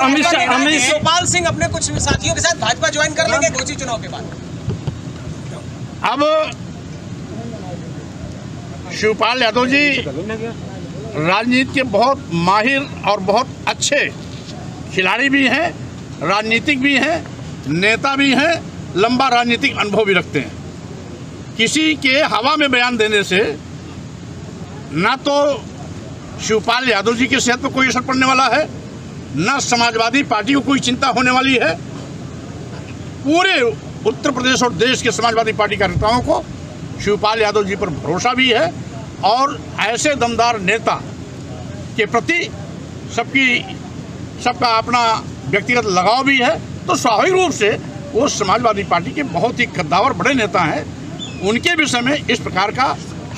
शिवपाल सिंह अपने कुछ साथियों के साथ भाजपा ज्वाइन कर लेंगे घोसी चुनाव के बाद। अब शिवपाल यादव जी राजनीति के बहुत माहिर और बहुत अच्छे खिलाड़ी भी हैं, राजनीतिक भी हैं, नेता भी हैं, लंबा राजनीतिक अनुभव भी रखते हैं। किसी के हवा में बयान देने से ना तो शिवपाल यादव जी की सेहत पर कोई असर पड़ने वाला है, ना समाजवादी पार्टी को कोई चिंता होने वाली है। पूरे उत्तर प्रदेश और देश के समाजवादी पार्टी कार्यकर्ताओं को शिवपाल यादव जी पर भरोसा भी है और ऐसे दमदार नेता के प्रति सबका अपना व्यक्तिगत लगाव भी है। तो स्वाभाविक रूप से वो समाजवादी पार्टी के बहुत ही कद्दावर बड़े नेता हैं। उनके विषय में इस प्रकार का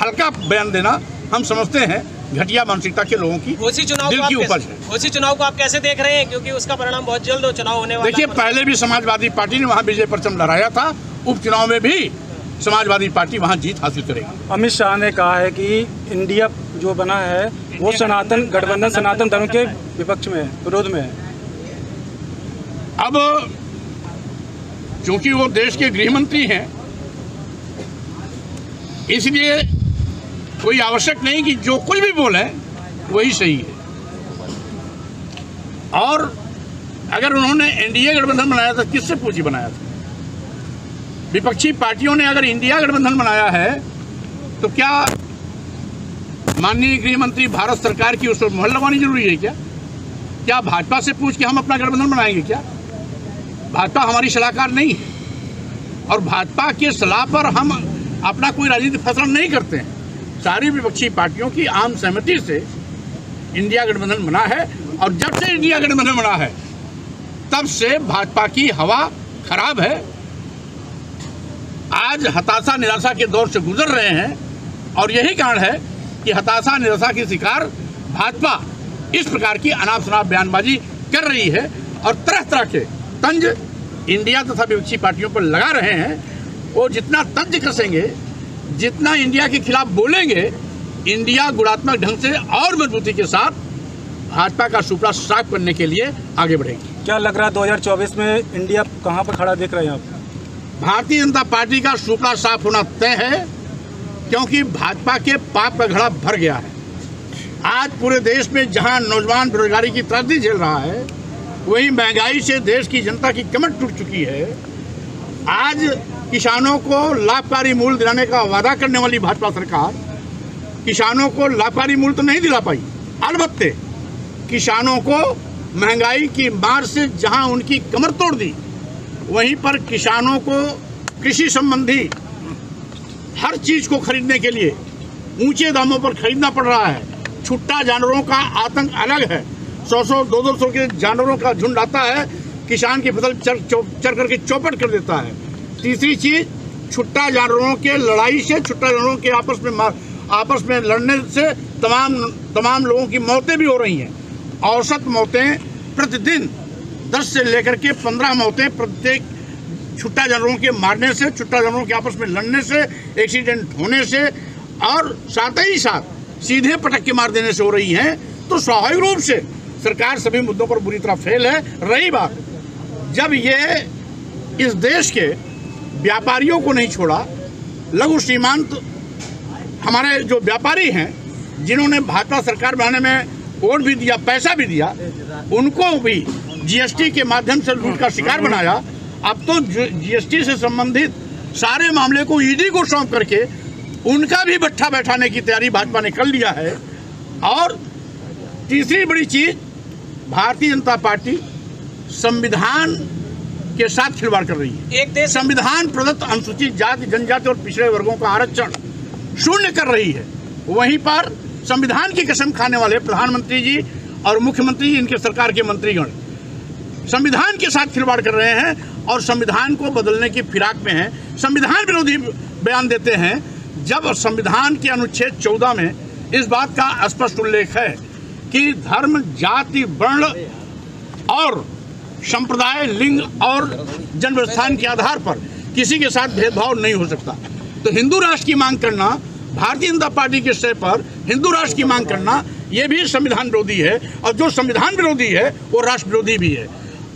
हल्का बयान देना हम समझते हैं घटिया मानसिकता के लोगों की दिल की उपज है। घोसी चुनाव को आप कैसे देख रहे हैं, क्योंकि उसका परिणाम बहुत जल्द चुनाव होने वाला है? देखिए, पहले भी समाजवादी पार्टी ने वहाँ विजय परचम लहराया था, उपचुनाव में भी समाजवादी पार्टी वहाँ जीत हासिल करेगी। अमित शाह ने कहा है कि इंडिया जो बना है वो सनातन गठबंधन सनातन धर्म के विपक्ष में है, विरोध में है। अब चूंकि वो देश के गृह मंत्री हैं, इसलिए कोई आवश्यक नहीं कि जो कुछ भी बोले वही सही है। और अगर उन्होंने एनडीए गठबंधन बनाया था, किससे पूछी बनाया था? विपक्षी पार्टियों ने अगर इंडिया गठबंधन बनाया है तो क्या माननीय गृह मंत्री भारत सरकार की उस पर मुहर लगवानी जरूरी है क्या? क्या भाजपा से पूछ के हम अपना गठबंधन बनाएंगे क्या? भाजपा हमारी सलाहकार नहीं है और भाजपा के सलाह पर हम अपना कोई राजनीतिक फैसला नहीं करते हैं। सारी विपक्षी पार्टियों की आम सहमति से इंडिया गठबंधन बना है और जब से इंडिया गठबंधन बना है तब से भाजपा की हवा खराब है। आज हताशा निराशा के दौर से गुजर रहे हैं और यही कारण है कि हताशा निराशा की शिकार भाजपा इस प्रकार की अनाप शनाप बयानबाजी कर रही है और तरह तरह के तंज इंडिया तथा विपक्षी पार्टियों पर लगा रहे हैं। वो जितना तंज कसेंगे, जितना इंडिया के खिलाफ बोलेंगे, इंडिया गुणात्मक ढंग से और मजबूती के साथ भाजपा का सुपड़ा साफ करने के लिए आगे बढ़ेगी। क्या लग रहा है 2024 में इंडिया कहां पर खड़ा देख रहे हैं आप? भारतीय जनता पार्टी का सुपड़ा साफ होना तय है, क्योंकि भाजपा के पाप का घड़ा भर गया है। आज पूरे देश में जहां नौजवान बेरोजगारी की त्रासदी झेल रहा है, वहीं महंगाई से देश की जनता की कमर टूट चुकी है। आज किसानों को लाभकारी मूल्य दिलाने का वादा करने वाली भाजपा सरकार किसानों को लाभकारी मूल्य तो नहीं दिला पाई। अलबत्ते किसानों को महंगाई की मार से जहां उनकी कमर तोड़ दी, वहीं पर किसानों को कृषि संबंधी हर चीज को खरीदने के लिए ऊंचे दामों पर खरीदना पड़ रहा है। छुट्टा जानवरों का आतंक अलग है। 100-100, 200 के जानवरों का झुंड आता है, किसान की फसल चर करके चौपट कर देता है। तीसरी चीज, छुट्टा जानवरों के लड़ाई से, छुट्टा जानवरों के आपस में लड़ने से तमाम लोगों की मौतें भी हो रही हैं। औसत मौतें प्रतिदिन 10 से लेकर के 15 मौतें प्रत्येक छुट्टा जानवरों के मारने से, छुट्टा जानवरों के आपस में लड़ने से, एक्सीडेंट होने से और साथ ही साथ सीधे पटक के मार देने से हो रही हैं। तो स्वाभाविक रूप से सरकार सभी मुद्दों पर बुरी तरह फेल है। रही बात, जब ये इस देश के व्यापारियों को नहीं छोड़ा, लघु सीमांत हमारे जो व्यापारी हैं, जिन्होंने भाजपा सरकार बनाने में वोट भी दिया, पैसा भी दिया, उनको भी जीएसटी के माध्यम से लूट का शिकार बनाया। अब तो जीएसटी से संबंधित सारे मामले को ईडी को सौंप करके उनका भी बट्ठा बैठाने की तैयारी भाजपा ने कर लिया है। और तीसरी बड़ी चीज, भारतीय जनता पार्टी संविधान के साथ खिलवाड़ कर रही है। एक देश संविधान प्रदत्त अनुसूचित जाति, जनजाति और पिछड़े वर्गों का आरक्षण शून्य कर रही है। वहीं पर संविधान की कसम खाने वाले प्रधानमंत्री जी और मुख्यमंत्री जी, इनके सरकार के मंत्रीगण संविधान के साथ खिलवाड़ कर रहे हैं और संविधान को बदलने की फिराक में हैं। संविधान विरोधी बयान देते हैं, जब संविधान के अनुच्छेद 14 में इस बात का स्पष्ट उल्लेख है कि धर्म, जाति, वर्ण और संप्रदाय, लिंग और जन्म स्थान के आधार पर किसी के साथ भेदभाव नहीं हो सकता। तो हिंदू राष्ट्र की मांग करना, भारतीय जनता पार्टी के स्तर पर हिंदू राष्ट्र की मांग करना, ये भी संविधान विरोधी है, और जो संविधान विरोधी है वो राष्ट्र विरोधी भी है।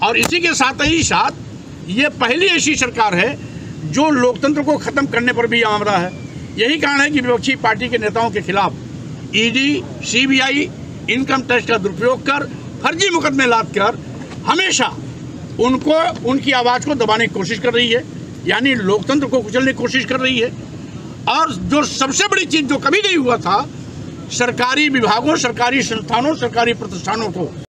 और इसी के साथ ही साथ ये पहली ऐसी सरकार है जो लोकतंत्र को खत्म करने पर भी आमरा है। यही कारण है कि विपक्षी पार्टी के नेताओं के खिलाफ ईडी, सीबीआई इनकम टैक्स का दुरुपयोग कर, फर्जी मुकदमे लाद कर हमेशा उनको, उनकी आवाज़ को दबाने की कोशिश कर रही है, यानी लोकतंत्र को कुचलने की कोशिश कर रही है। और जो सबसे बड़ी चीज़ जो कभी नहीं हुआ था, सरकारी विभागों, सरकारी संस्थानों, सरकारी प्रतिष्ठानों को